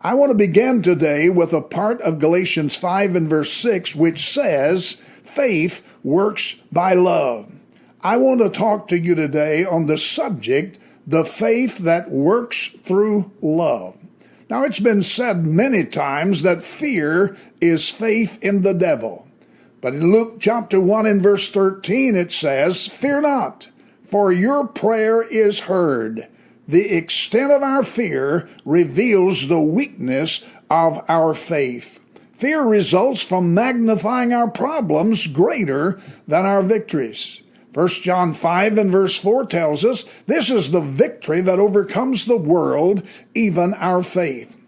I want to begin today with a part of Galatians 5 and verse 6, which says, faith works by love. I want to talk to you today on the subject, the faith that works through love. Now, it's been said many times that fear is faith in the devil. But in Luke chapter 1 and verse 13, it says, fear not, for your prayer is heard. The extent of our fear reveals the weakness of our faith. Fear results from magnifying our problems greater than our victories. 1 John 5 and verse 4 tells us, this is the victory that overcomes the world, even our faith.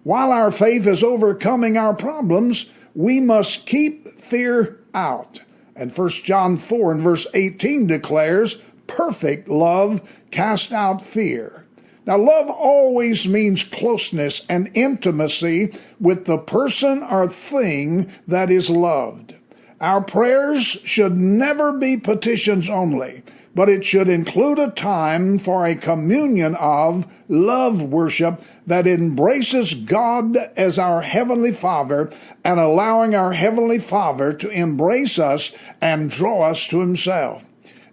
While our faith is overcoming our problems, we must keep fear out. And 1 John 4 and verse 18 declares, perfect love casts out fear. Now, love always means closeness and intimacy with the person or thing that is loved. Our prayers should never be petitions only, but it should include a time for a communion of love worship that embraces God as our Heavenly Father and allowing our Heavenly Father to embrace us and draw us to Himself.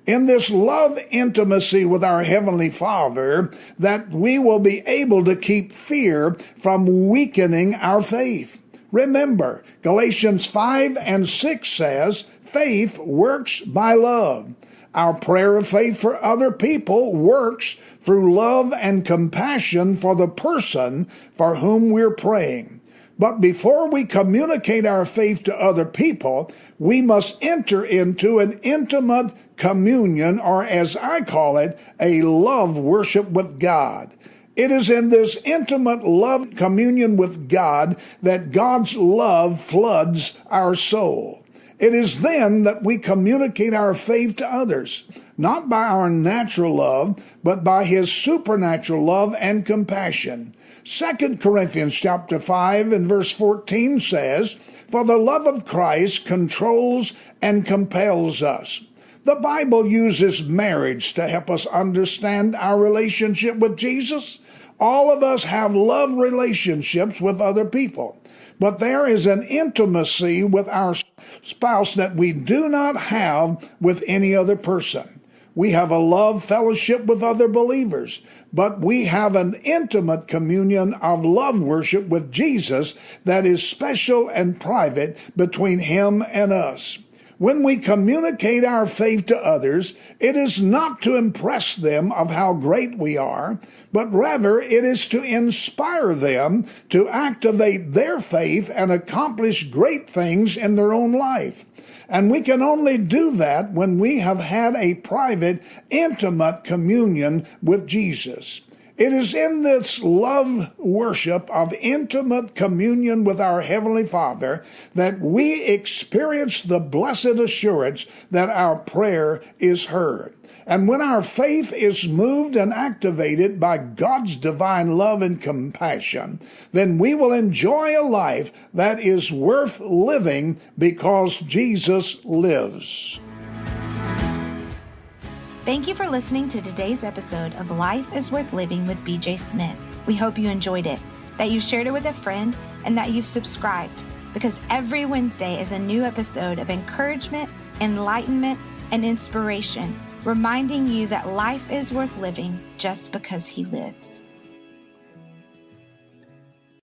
In this love intimacy with our Heavenly Father, that we will be able to keep fear from weakening our faith. Remember, Galatians 5 and 6 says, faith works by love. Our prayer of faith for other people works through love and compassion for the person for whom we're praying. But before we communicate our faith to other people, we must enter into an intimate communion, or as I call it, a love worship with God. It is in this intimate love communion with God that God's love floods our soul. It is then that we communicate our faith to others, not by our natural love, but by His supernatural love and compassion. 2 Corinthians chapter 5 and verse 14 says, for the love of Christ controls and compels us. The Bible uses marriage to help us understand our relationship with Jesus. All of us have love relationships with other people, but there is an intimacy with our spouse that we do not have with any other person. We have a love fellowship with other believers, but we have an intimate communion of love worship with Jesus that is special and private between Him and us. When we communicate our faith to others, it is not to impress them of how great we are, but rather it is to inspire them to activate their faith and accomplish great things in their own life. And we can only do that when we have had a private, intimate communion with Jesus. It is in this love worship of intimate communion with our Heavenly Father that we experience the blessed assurance that our prayer is heard. And when our faith is moved and activated by God's divine love and compassion, then we will enjoy a life that is worth living because Jesus lives. Thank you for listening to today's episode of Life is Worth Living with BJ Smith. We hope you enjoyed it, that you shared it with a friend, and that you've subscribed, because every Wednesday is a new episode of encouragement, enlightenment, and inspiration, reminding you that life is worth living just because He lives.